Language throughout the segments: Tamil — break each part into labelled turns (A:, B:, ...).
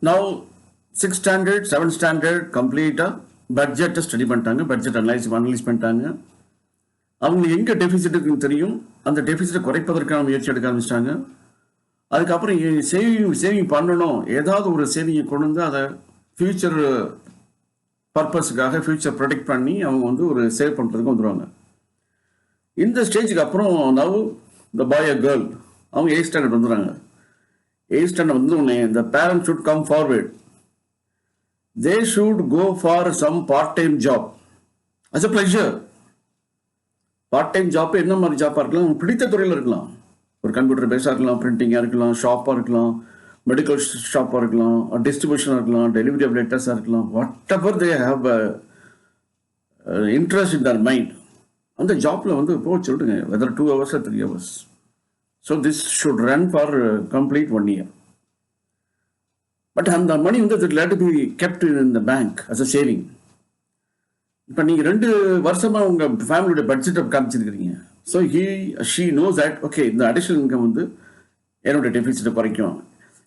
A: Now 6th standard 7th standard கம்ப்ளீட்டாக பட்ஜெட்டை ஸ்டடி பண்ணிட்டாங்க, பட்ஜெட் அனலைஸ் பண்ணிட்டாங்க. அவங்க எங்கே டெஃபிசிட் இருக்குன்னு தெரியும், அந்த டெஃபிசிட்டை குறைப்பதற்கான முயற்சி எடுக்க ஆரம்பிச்சிட்டாங்க. அதுக்கப்புறம் சேவிங் பண்ணணும், ஏதாவது ஒரு சேவிங்கை கொண்டு வந்து அதை ஃபியூச்சர் பர்பஸுக்காக ஃபியூச்சர் ப்ரொடெக்ட் பண்ணி அவங்க வந்து ஒரு சேவ் பண்ணுறதுக்கு வந்துடுவாங்க. இந்த ஸ்டேஜுக்கு அப்புறம் now the bye a girl அவங்க 8th ஸ்டாண்டர்ட் வந்துடுறாங்க. 8th ஸ்டாண்டர்ட் வந்து உடனே the parents should come forward. They should go for some part-time job as a pleasure. Part-time job என்ன மாதிரி ஜாப்பாக இருக்கலாம், பிடித்த துறையில் இருக்கலாம். ஒரு கம்ப்யூட்டர் பேஸாக இருக்கலாம், பிரிண்டிங்காக இருக்கலாம், ஷாப்பாக இருக்கலாம், மெடிக்கல் ஷாப்பாக இருக்கலாம், டிஸ்ட்ரிபியூஷனாக இருக்கலாம், டெலிவரி ஆஃப் லெட்டர்ஸாக இருக்கலாம். Whatever they have interest in their mind, அந்த ஜாப்பில் வந்து போச்சு விடுங்க, whether 2 hours or 3 hours. So this should run for complete 1 year. But அந்த மணி வந்து it let be kept in the bank as a saving. இப்போ நீங்கள் 2 வருஷமாக உங்கள் ஃபேமிலியோட பட்ஜெட்டை காமிச்சிருக்கிறீங்க. So she knows that okay, இந்த அடிஷனல் இன்கம் வந்து என்னுடைய டெஃபிசிட்டை குறைக்கும்.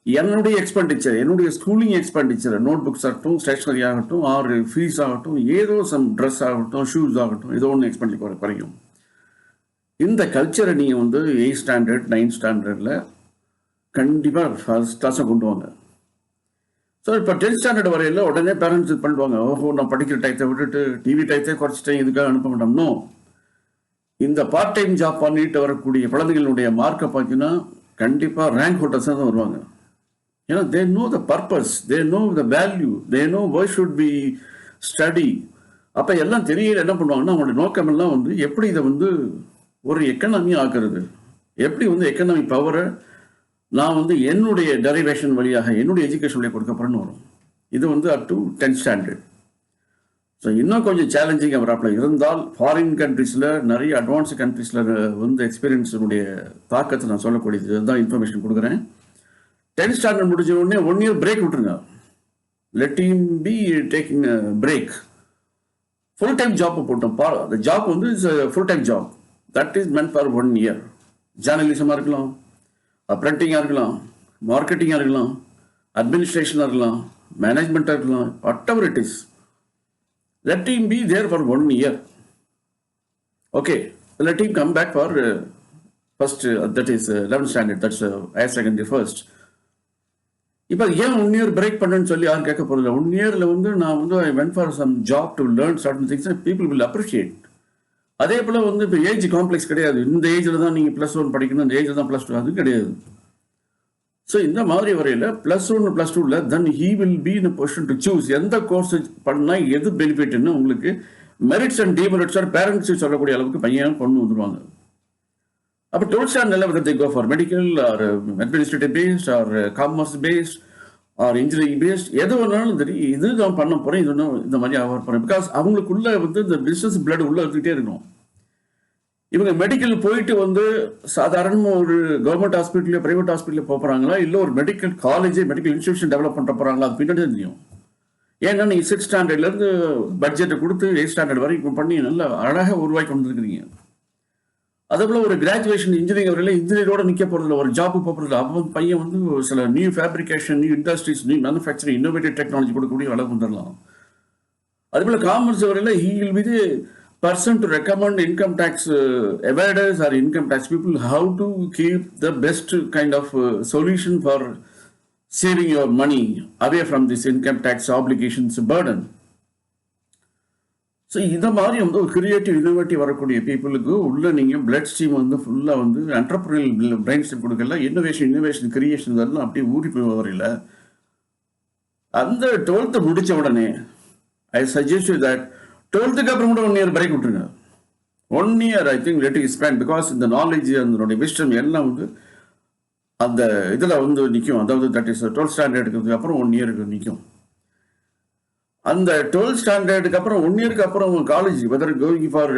A: என்னுடைய எக்ஸ்பெண்டிச்சர், என்னுடைய ஸ்கூலிங் எக்ஸ்பெண்டிச்சர், நோட் புக்ஸ் ஆகட்டும், ஸ்டேஷ்னரி ஆகட்டும், ஆர் ஃபீஸ் ஆகட்டும், ஏதோ சம் ட்ரெஸ் ஆகட்டும், ஷூஸ் ஆகட்டும், ஏதோ ஒன்று எக்ஸ்பெண்டிச்சர் குறைக்கும். இந்த கல்ச்சரை நீங்கள் வந்து 8th ஸ்டாண்டர்ட் 9th ஸ்டாண்டர்டில் கண்டிப்பாக ஃபர்ஸ்ட் கிளாஸை கொண்டு வாங்க. ஸோ இப்போ 10th ஸ்டாண்டர்ட் வரையில் உடனே பேரண்ட்ஸ் இது பண்ணுவாங்க, ஓஹோ நான் படிக்கிற டயத்தை விட்டுட்டு டிவி டயத்தை குறைச்சிட்டேன், இதுக்காக அனுப்ப மாட்டோம்னோ. இந்த பார்ட் டைம் ஜாப் பண்ணிட்டு வரக்கூடிய குழந்தைகளுடைய மார்க்கை பார்த்தீங்கன்னா கண்டிப்பாக ரேங்க் ஹோல்டர்ஸ் தான் வருவாங்க. ஏன்னா they know the purpose, they know the value, they know why should be study. அப்போ எல்லாம் தெரியல என்ன பண்ணுவாங்கன்னா அவங்களுடைய நோக்கமெல்லாம் வந்து எப்படி இதை வந்து ஒரு எக்கனாமி ஆக்குறது, எப்படி வந்து எக்கனாமிக் பவரை நான் வந்து என்னுடைய டெரிவேஷன் வழியாக என்னுடைய எஜுகேஷன் வழியாக கொடுக்க போகிறேன்னு வரும். இது வந்து up to 10th standard. So இன்னும் கொஞ்சம் சேலஞ்சிங் அவராப்பில் இருந்தால் ஃபாரின் கண்ட்ரீஸில் நிறைய அட்வான்ஸ் கண்ட்ரீஸில் வந்து எக்ஸ்பீரியன்ஸுடைய தாக்கத்தை நான் சொல்லக்கூடியது இதுதான் இன்ஃபர்மேஷன் கொடுக்குறேன். 10th ஸ்டாண்டர்ட் முடிஞ்ச உடனே 1 year பிரேக் விட்டுருங்க. Let him be taking break. Full time job போட்டோம். அந்த ஜாப் வந்து it's full time job, that is meant for 1 year. ஜேர்னலிசமாக இருக்கலாம், பிரிண்டிங்காக இருக்கலாம், மார்க்கெட்டிங்காக இருக்கலாம், அட்மினிஸ்ட்ரேஷனாக இருக்கலாம், மேனேஜ்மெண்ட்டாக இருக்கலாம், what ever it is. Let him be there for 1 year. Okay, let him come back for first, that is 11th standard, that's higher secondary first. இப்போ ஏன் 1 year பிரேக் பண்ணுன்னு சொல்லி யாரும் கேட்க போகிறதில்ல. 1 yearல வந்து நான் வந்து I went for some job to learn certain things, people will appreciate. அதே போல் வந்து இப்போ ஏஜ் காம்ப்ளெக்ஸ் கிடையாது. இந்த ஏஜில் தான் நீங்கள் +1 படிக்கணும், இந்த ஏஜில் தான் +2, அது கிடையாது. ஸோ இந்த மாதிரி வரையில் +1 +2ல then he will be in position to choose எந்த கோர்ஸ் பண்ணால் எது பெனிஃபிட்னு உங்களுக்கு மெரிட்ஸ் அண்ட் டிமெரிட்ஸ் பேரண்ட்ஸ் சொல்லக்கூடிய அளவுக்கு பையன் கொண்டு வந்துடுவாங்க. அப்போ 12th ஸ்டாண்டர்டில் whether they go for medical or administrative based or commerce based or engineering based எது வேணாலும் தெரியும், இது நான் பண்ண போகிறேன், இது இந்த மாதிரி ஆக போகிறேன். பிகாஸ் அவங்களுக்குள்ள வந்து இந்த பிஸ்னஸ் பிளட் உள்ளே இருந்துகிட்டே இருக்கணும். இவங்க மெடிக்கல் போயிட்டு வந்து சாதாரணமாக ஒரு கவர்மெண்ட் ஹாஸ்பிட்டலையோ ப்ரைவேட் ஹாஸ்பிட்டலையோ போகிறாங்களா, இல்லை ஒரு medical college medical institution develop பண்ணுற போகிறாங்களா, அது பின்னாடி தெரியும். ஏன்னா நீங்கள் 6th ஸ்டாண்டர்ட்லேருந்து பட்ஜெட்டை கொடுத்து 8th ஸ்டாண்டர்ட் வரைக்கும் பண்ணி நல்லா அழகாக உருவாக்கி கொண்டு வந்துருக்கிறீங்க. அதே போல் ஒரு கிராஜுவேஷன் இன்ஜினியரிங் வரையில் இன்ஜினியரோட நிற்க போகிறதில்ல, ஒரு ஜாப்பு போகிறதில்ல. அப்போ பையன் வந்து சில new fabrication, new industries, new manufacturing, innovative technology கொடுக்கக்கூடிய அளவு வந்துடலாம். அதேபோல் காமர்ஸ் வரையில் he will be the person to recommend income tax evaders or income tax people how to keep the best kind of solution for saving your money away from this income tax obligations burden. So இந்த மாதிரி வந்து ஒரு கிரியேட்டிவ் இன்னோவேட்டிவ் வரக்கூடிய பீப்புளுக்கு உள்ள நீங்கள் பிளட் ஸ்ட்ரீம் வந்து ஃபுல்லாக வந்து என்டர்பிரினல் பிரெயின் ஸ்ட்ரீம் கொடுக்கல, இன்னோவேஷன் கிரியேஷன் இதெல்லாம் அப்படியே ஊறி போய் வரையில் அந்த 12th முடித்த உடனே I suggest you that 12th அப்புறம் கூட 1 year பிரேக் விட்டுருங்க. 1 year I think let it spend. Because இந்த நாலேஜ் அதனுடைய விஸ்டம் எல்லாம் வந்து அந்த இதில் வந்து நிற்கும். அதாவது தட் இஸ் 12th ஸ்டாண்டர்டுக்கு அப்புறம் 1 year நிற்கும். அந்த 12th ஸ்டாண்டர்டுக்கு அப்புறம் 1 year அப்புறம் college whether going for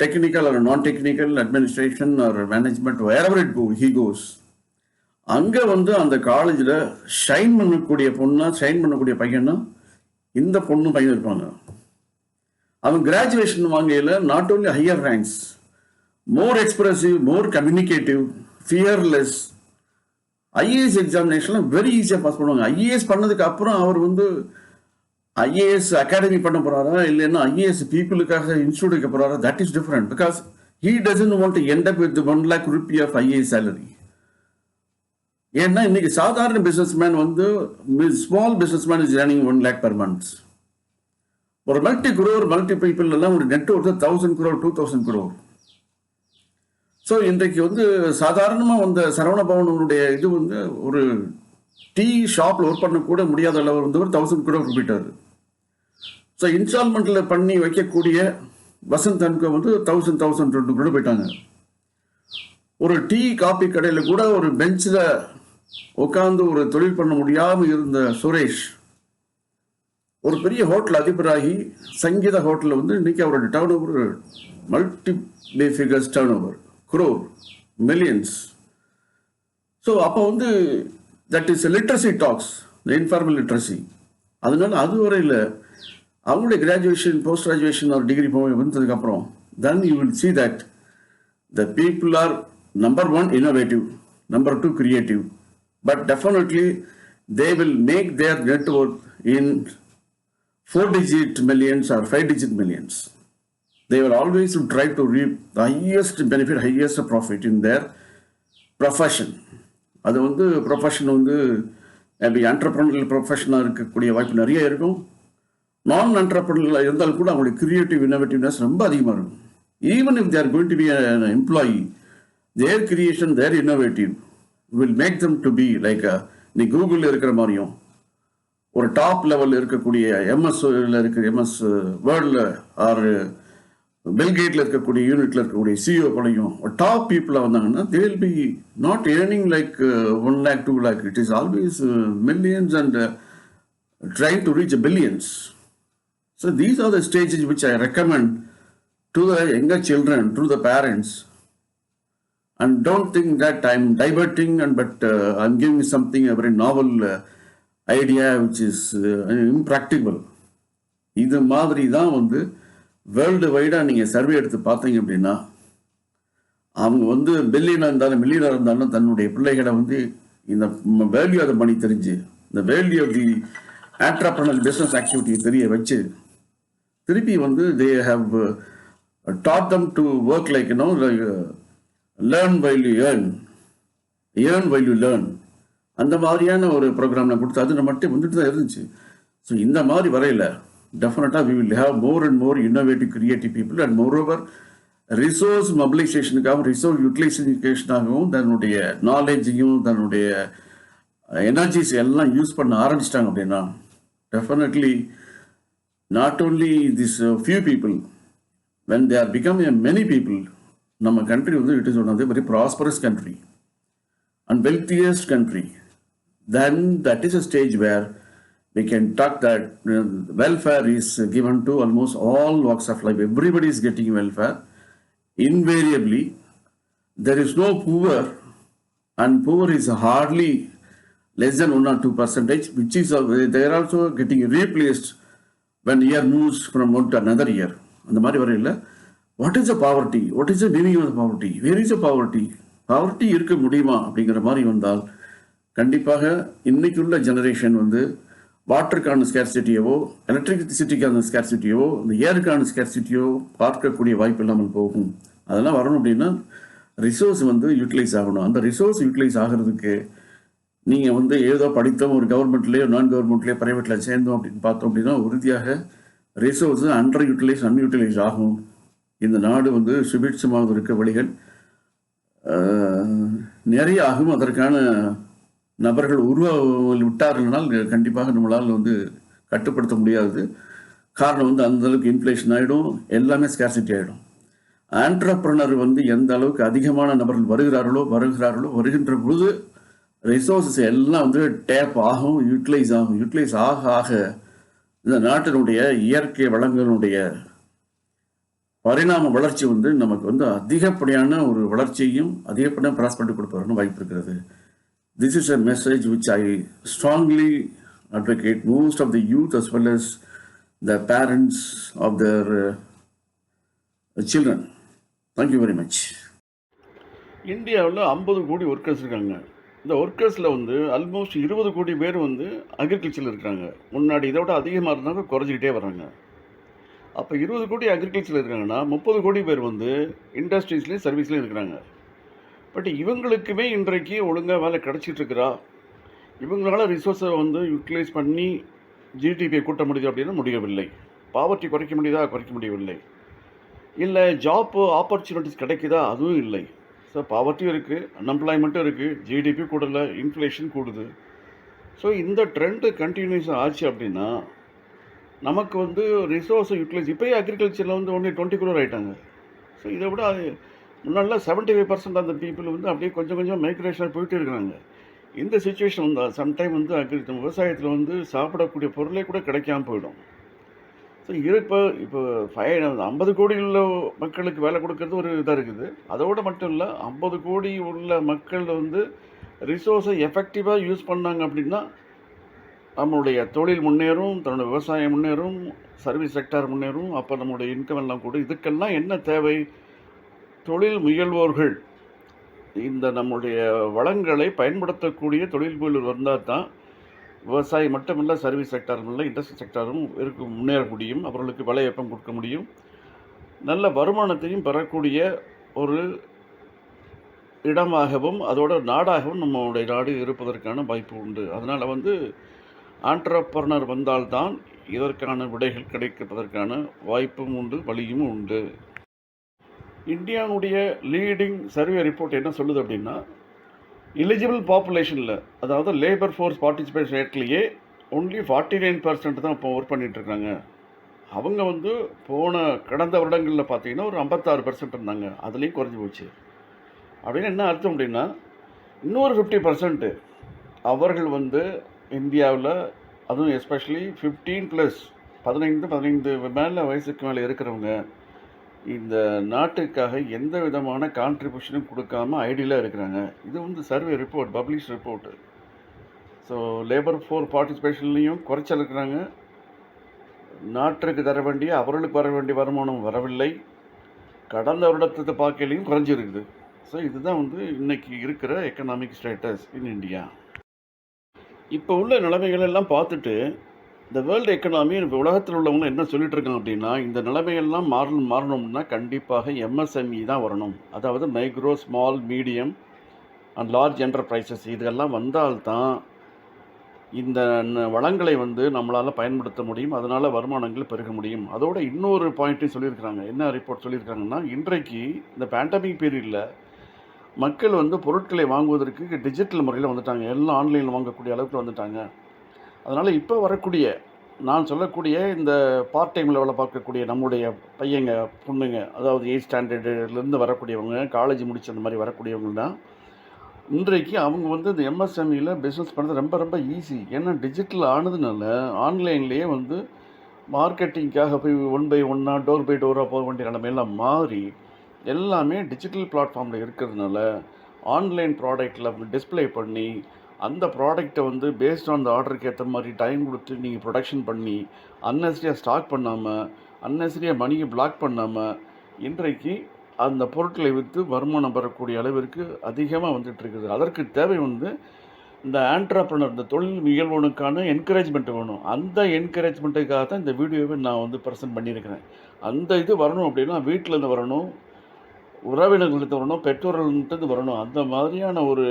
A: technical or non technical, administration or management, wherever it he goes, அங்கே வந்து அந்த காலேஜில் ஷைன் பண்ணக்கூடிய பொண்ணா ஷைன் பண்ணக்கூடிய பையனா இந்த பொண்ணு பையன் இருப்பாங்க. அவன் கிராஜுவேஷன் வாங்கையில் not only higher ranks, more expressive, more communicative, fearless, IAS எக்ஸாமினேஷன்லாம் வெரி ஈஸியாக பாஸ் பண்ணுவாங்க. ஐஏஎஸ் பண்ணதுக்கு அப்புறம் அவர் வந்து ஐஏஎஸ் அகாடமி பண்ண போறாரா இல்லைன்னா ஐஏஎஸ் பீப்புளுக்காக இன்ஸ்டியூட் வைக்க போறாரா, that is different. Because he doesn't want to end up with 1 lakh rupee of IAS salary. ஏன்னா இன்னைக்கு சாதாரண பிசினஸ் மேன் வந்து small businessman is earning 1 lakh per month. ஒரு மல்டி குரோர் மல்டி பீப்புள் எல்லாம் ஒரு net worth 1000 crore 2000 crore. So இன்றைக்கு வந்து சாதாரணமாக வந்த சரவண பவனுடைய இது வந்து ஒரு டீ ஷாப்பில் ஒர்க் பண்ண கூட முடியாத அளவு வந்து ஒரு 1000 crore போயிட்டாரு. ஸோ இன்ஸ்டால்மெண்ட்டில் பண்ணி வைக்கக்கூடிய வசந்த் அன்கோ வந்து 1000 கூட போயிட்டாங்க. ஒரு டீ காபி கடையில் கூட ஒரு பெஞ்சில் உட்காந்து ஒரு தொழில் பண்ண முடியாமல் இருந்த சுரேஷ் ஒரு பெரிய ஹோட்டல் அதிபராகி சங்கீதா ஹோட்டலில் வந்து இன்னைக்கு அவரோட turnover multi figures turnover, crore, millions. So அப்போ வந்து that is literacy talks, informal literacy. அதனால அது வரையில் அவங்களுடைய கிராஜுவேஷன் போஸ்ட் கிராஜுவேஷன் ஒரு டிகிரி போய் வந்ததுக்கப்புறம் then you will see that the people are number 1 innovative, number 2 creative, but definitely they will make their net worth in 4-digit millions or 5-digit millions. They will always try to reap the highest benefit, highest profit in their profession. அது வந்து ப்ரொஃபஷன் வந்து அப்படி என்டர்பிரனரியல் ப்ரொஃபஷனாக இருக்கக்கூடிய வாய்ப்பு நிறைய இருக்கும். நான் என்டர்பிரனரில் இருந்தாலும் கூட அவங்களுடைய கிரியேட்டிவ் இன்னோவேட்டிவ்னஸ் ரொம்ப அதிகமாக இருக்கும். Even if they're going to be an employee, their creation, their innovative will make them to be like நீ கூகுளில் இருக்கிற மாதிரியும் ஒரு டாப் லெவலில் இருக்கக்கூடிய எம்எஸ்ல இருக்கிற எம்எஸ் வேர்ல்டில் ஆர் பெல்கேட்டில் இருக்கக்கூடிய யூனிட்ல இருக்கக்கூடிய சிஇஓ போலையும் டாப் பீப்புளாக வந்தாங்கன்னா they will be not earning like 1 lakh 2 lakh. It is always millions and trying to reach billions. So these are the stages which I recommend to the younger children, to the parents. And don't think that I'm diverting but I'm giving something a very novel idea which is impractical. இது மாதிரி தான் வந்து வேர்ல்டு வைடாக நீங்கள் சர்வே எடுத்து பார்த்தீங்க அப்படின்னா அவங்க வந்து பில்லியனாக இருந்தாலும் மில்லியனாக இருந்தாலும் தன்னுடைய பிள்ளைகளை வந்து இந்த வேல்யூ அதை பண்ணி தெரிஞ்சு இந்த value of the entrepreneur business activity தெரிய வச்சு திருப்பி வந்து they have taught them to work like learn while you earn, earn while you learn, அந்த மாதிரியான ஒரு ப்ரோக்ராம் நான் கொடுத்து அது மட்டும் வந்துட்டு தான் இருந்துச்சு. ஸோ இந்த மாதிரி வரையில் டெஃபினட்டாக we will have more and more innovative creative people and more over resource மொபிலைசேஷனுக்காகவும் ரிசோர்ஸ் யூட்டிலைசேஷனுக்காகவும் தன்னுடைய நாலேஜையும் தன்னுடைய எனர்ஜிஸ் எல்லாம் யூஸ் பண்ண ஆரம்பிச்சிட்டாங்க அப்படின்னா definitely not only this few people when they are becoming many people, நம்ம கண்ட்ரி வந்து it is one of the very prosperous country and wealthiest country. Then that is a stage where we can talk that welfare is given to almost all walks of life. Everybody is getting welfare. Invariably, there is no poor, and poor is hardly less than 1 or 2%, which is they are also getting replaced when year moves from one to another year. அந்த மாதிரி வரையில் what is a poverty, what is the meaning of poverty, where is a poverty, poverty இருக்க முடியுமா அப்படிங்கிற மாதிரி வந்தால் கண்டிப்பாக இன்னைக்குள்ள ஜெனரேஷன் வந்து வாட்டருக்கான ஸ்கேர்சிட்டியவோ எலக்ட்ரிசிட்டிக்கான ஸ்கேர்சிட்டியோ இந்த ஏருக்கான ஸ்கேர்சிட்டியோ பார்க்கக்கூடிய வாய்ப்பு இல்லாமல் போகும். அதெல்லாம் வரணும் அப்படின்னா ரிசோர்ஸ் வந்து யூட்டிலைஸ் ஆகணும். அந்த ரிசோர்ஸ் யூட்டிலைஸ் ஆகிறதுக்கு நீங்கள் வந்து ஏதோ படித்தோம் ஒரு கவர்மெண்ட்லேயோ நான் கவர்மெண்ட்லேயோ ப்ரைவேட்டில் சேர்ந்தோம் அப்படின்னு பார்த்தோம் அப்படின்னா உறுதியாக ரிசோர்ஸ் அண்டர் யூட்டிலைஸ் அன்யூட்டிலைஸ் ஆகும். இந்த நாடு வந்து சுபிட்சமாக இருக்க வழிகள் நிறைய ஆகும். அதற்கான நபர்கள் விட்டார்கள்னால் கண்டிப்பாக நம்மளால் வந்து கட்டுப்படுத்த முடியாது. காரணம் வந்து அந்த அளவுக்கு இன்ஃப்ளேஷன் ஆகிடும், எல்லாமே ஸ்கேர்சிட்டி ஆகிடும். ஆண்டர்பிரனர் வந்து எந்த அளவுக்கு அதிகமான நபர்கள் வருகின்ற பொழுது ரிசோர்ஸஸ் எல்லாம் வந்து டேப் ஆகும், யூட்டிலைஸ் ஆகும். யூட்டிலைஸ் ஆக ஆக இந்த நாட்டினுடைய இயற்கை வளங்களுடைய பரிணாம வளர்ச்சி வந்து நமக்கு வந்து அதிகப்படியான ஒரு வளர்ச்சியையும் அதிகப்படியான ப்ராஸ்பரிட்டி கொடுப்பதற்கு வாய்ப்பு இருக்கிறது. This is a message which I strongly advocate most of the youth as well as the parents of their children. Thank you very much. இந்தியாவில் 50 கோடி ஒர்க்கர்ஸ் இருக்காங்க. இந்த ஒர்க்கர்ஸில் வந்து ஆல்மோஸ்ட் 20 கோடி பேர் வந்து அக்ரிகல்ச்சரில் இருக்காங்க. முன்னாடி இதை விட அதிகமாக இருந்தாங்க, குறைஞ்சிக்கிட்டே வர்றாங்க. அப்போ 20 கோடி அக்ரிகல்ச்சரில் இருக்காங்கன்னா 30 கோடி பேர் வந்து இண்டஸ்ட்ரீஸ்லேயும் சர்வீஸ்லேயும் இருக்கிறாங்க. பட் இவங்களுக்குமே இன்றைக்கு ஒழுங்காக வேலை கிடச்சிட்ருக்குறா? இவங்களால ரிசோர்ஸை வந்து யூட்டிலைஸ் பண்ணி ஜிடிபியை கூட்ட முடியுது அப்படின்னா முடியவில்லை. பாவர்ட்டி குறைக்க முடியுதா? குறைக்க முடியவில்லை. இல்லை ஜாப் ஆப்பர்ச்சுனிட்டிஸ் கிடைக்குதா? அதுவும் இல்லை. ஸோ பாவர்ட்டியும் இருக்குது, அன்எம்ப்ளாய்மெண்ட்டும் இருக்குது, ஜிடிபி கூடலை, இன்ஃப்ளேஷன் கூடுது. ஸோ இந்த ட்ரெண்டு கண்டினியூஸ் ஆச்சு அப்படின்னா நமக்கு வந்து ரிசோர்ஸை யூட்டிலைஸ் இப்போயே அக்ரிகல்ச்சரில் வந்து ஒன்லி 20 crore ஆகிட்டாங்க. ஸோ இதை விட முன்னாடிலாம் 75% அந்த பீப்புள் வந்து அப்படியே கொஞ்சம் கொஞ்சம் மைக்ரேஷனாக போயிட்டே இருக்கிறாங்க. இந்த சுச்சுவேஷன் வந்தால் சம்டைம் வந்து விவசாயத்தில் வந்து சாப்பிடக்கூடிய பொருளே கூட கிடைக்காம போயிடும். ஸோ இப்போ 50 கோடி உள்ள மக்களுக்கு வேலை கொடுக்கறது ஒரு இதாக இருக்குது. அதோடு மட்டும் இல்லை, 50 கோடி உள்ள மக்கள் வந்து ரிசோர்ஸை எஃபெக்டிவாக யூஸ் பண்ணாங்க அப்படின்னா நம்மளுடைய தொழில் முன்னேறும், தன்னோட விவசாயம் முன்னேறும், சர்வீஸ் செக்டார் முன்னேறும். அப்போ நம்மளுடைய இன்கம் எல்லாம் கூட. இதுக்கெல்லாம் என்ன தேவை? தொழில் முயல்வோர்கள் இந்த நம்முடைய வளங்களை பயன்படுத்தக்கூடிய தொழில் முயல்வோர் வந்தால் தான் விவசாயம் மட்டுமில்லை, சர்வீஸ் செக்டாரும் இல்லை, இண்டஸ்ட்ரி செக்டாரும் முன்னேற முடியும். அவர்களுக்கு வேலைவாய்ப்பும் கொடுக்க முடியும். நல்ல வருமானத்தையும் பெறக்கூடிய ஒரு இடமாகவும் அதோட நாடாகவும் நம்மளுடைய நாடு இருப்பதற்கான வாய்ப்பு உண்டு. அதனால் வந்து ஆண்டர்ப்ரனர் வந்தால்தான் இதற்கான விடைகள் கிடைப்பதற்கான வாய்ப்பும் உண்டு, வழியும் உண்டு. இந்தியாவுடைய லீடிங் சர்வே ரிப்போர்ட் என்ன சொல்லுது அப்படின்னா, எலிஜிபிள் பாப்புலேஷனில், அதாவது லேபர் ஃபோர்ஸ் பார்ட்டிசிபேஷன் ரேட்லேயே ஒன்லி 49% தான் இப்போ ஒர்க் பண்ணிகிட்ருக்காங்க. அவங்க வந்து கடந்த வருடங்களில் பார்த்தீங்கன்னா ஒரு 56% இருந்தாங்க. அதுலேயும் குறைஞ்சி போச்சு. அப்படின்னு என்ன அர்த்தம் அப்படின்னா, இன்னொரு 50% அவர்கள் வந்து இந்தியாவில், அதுவும் எஸ்பெஷலி 15 மேலே வயசுக்கு மேலே இருக்கிறவங்க இந்த நாட்டுக்காக எந்த விதமான கான்ட்ரிபியூஷனும் கொடுக்காம ஐடியலாக இருக்கிறாங்க. இது வந்து survey report, publish report. So labour force பார்ட்டிசிபேஷன்லேயும் குறைச்சல் இருக்கிறாங்க. நாட்டுக்கு தர வேண்டிய, அவர்களுக்கு வர வேண்டிய வருமானம் வரவில்லை. கடந்த வருடத்தை பார்க்கலையும் குறைஞ்சிருக்குது. ஸோ இதுதான் வந்து இன்றைக்கி இருக்கிற எக்கனாமிக் ஸ்டேட்டஸ் இன் இந்தியா. இப்போ உள்ள நிலைமைகள் எல்லாம் பார்த்துட்டு இந்த வேர்ல்டு எக்கனாமி, உலகத்தில் உள்ளவங்க என்ன சொல்லிட்டு இருக்காங்க அப்படின்னா, இந்த நிலைமையெல்லாம் மாறணும்னா கண்டிப்பாக எம்எஸ்எம்இ தான் வரணும். அதாவது micro, small, medium and large enterprises. இதெல்லாம் வந்தால்தான் இந்த வளங்களை வந்து நம்மளால் பயன்படுத்த முடியும். அதனால் வருமானங்கள் பெருக முடியும். அதோட இன்னொரு பாயிண்ட்டையும் சொல்லியிருக்கிறாங்க. என்ன ரிப்போர்ட் சொல்லியிருக்காங்கன்னா, இன்றைக்கு இந்த பேண்டமிக் பீரியடில் மக்கள் வந்து பொருட்களை வாங்குவதற்கு டிஜிட்டல் முறையில் வந்துட்டாங்க. எல்லாம் ஆன்லைனில் வாங்கக்கூடிய அளவுக்கு வந்துட்டாங்க. அதனால் இப்போ வரக்கூடிய, நான் சொல்லக்கூடிய இந்த பார்ட் டைமில் வேலை பார்க்கக்கூடிய நம்முடைய பையங்க, பொண்ணுங்க, அதாவது 8th ஸ்டாண்டர்ட்லேருந்து வரக்கூடியவங்க, காலேஜ் முடிச்சு அந்த மாதிரி வரக்கூடியவங்க தான் இன்றைக்கு அவங்க வந்து இந்த எம்எஸ்எம்இயில் பிஸ்னஸ் பண்ணுறது ரொம்ப ரொம்ப ஈஸி. ஏன்னா டிஜிட்டல் ஆனதுனால ஆன்லைன்லேயே வந்து மார்க்கெட்டிங்காக போய் 1 by 1 டோர் பை டோராக போக வேண்டிய நிலைமையெல்லாம் மாறி எல்லாமே டிஜிட்டல் பிளாட்ஃபார்மில் இருக்கிறதுனால ஆன்லைன் ப்ராடக்டில் டிஸ்பிளே பண்ணி அந்த ப்ராடக்டை வந்து பேஸ்ட் ஆன் த ஆர்டருக்கு ஏற்ற மாதிரி டைம் கொடுத்து நீங்கள் ப்ரொடக்ஷன் பண்ணி அன்னெசரியாக ஸ்டாக் பண்ணாமல், அன்னெசரியாக மணியை பிளாக் பண்ணாமல் இன்றைக்கு அந்த பொருட்களை விற்று வருமானம் பெறக்கூடிய அளவிற்கு அதிகமாக வந்துட்டுருக்குது. அதற்கு தேவை வந்து இந்த ஆண்டர்ப்ரனர், இந்த தொழில் முயல்வோனுக்கான என்கரேஜ்மெண்ட் வேணும். அந்த என்கரேஜ்மெண்ட்டுக்காக தான் இந்த வீடியோவை நான் வந்து ப்ரெசென்ட் பண்ணியிருக்கிறேன். அந்த இது வரணும் அப்படின்னா வீட்டிலேருந்து வரணும், உறவினர்கள்ட்ட வரணும், பெற்றோர்கள்ட்டு வரணும். அந்த மாதிரியான ஒரு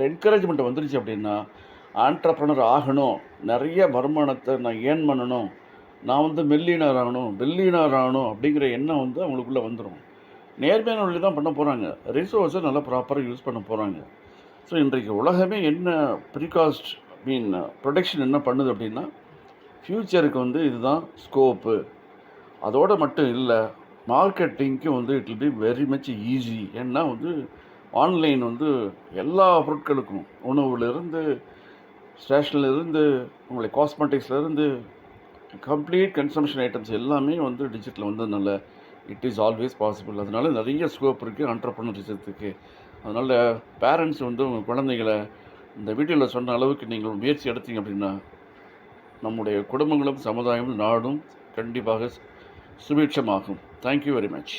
A: என்கரேஜ்மெண்ட் வந்துருச்சு அப்படின்னா ஆண்டர்ப்ரனர் ஆகணும், நிறைய வருமானத்தை நான் ஏர்ன் பண்ணணும், நான் வந்து மில்லியனர் ஆகணும் அப்படிங்கிற எண்ணம் வந்து அவங்களுக்குள்ளே வந்துடும். நேர்மையான வழியில் தான் பண்ண போகிறாங்க. ரிசோர்ஸை நல்லா ப்ராப்பராக யூஸ் பண்ண போகிறாங்க. ஸோ இன்றைக்கு உலகமே என்ன ப்ரீகாஸ்ட் ப்ரொடக்ஷன் என்ன பண்ணுது அப்படின்னா, ஃப்யூச்சருக்கு வந்து இதுதான் ஸ்கோப்பு. அதோடு மட்டும் இல்லை, மார்க்கெட்டிங்க்கும் வந்து it will be very much easy. ஏன்னா வந்து ஆன்லைன் வந்து எல்லா பொருட்களுக்கும், உணவுலேருந்து, ஸ்டேஷன்லேருந்து, உங்களுடைய காஸ்மெட்டிக்ஸ்லேருந்து, கம்ப்ளீட் கன்சம்ஷன் ஐட்டம்ஸ் எல்லாமே வந்து டிஜிட்டல் வந்ததுனால இட் இஸ் ஆல்வேஸ் பாசிபிள். அதனால நிறைய ஸ்கோப் இருக்குது ஆண்டர்ப்ரனர்ஷிப்புக்கு. அதனால் பேரண்ட்ஸ் வந்து உங்கள் குழந்தைகளை இந்த வீடியோவில் சொன்ன அளவுக்கு நீங்கள் முயற்சி எடுத்தீங்க அப்படின்னா நம்முடைய குடும்பங்களும், சமுதாயமும், நாடும் கண்டிப்பாக சுபீட்சமாகும். Thank you very much.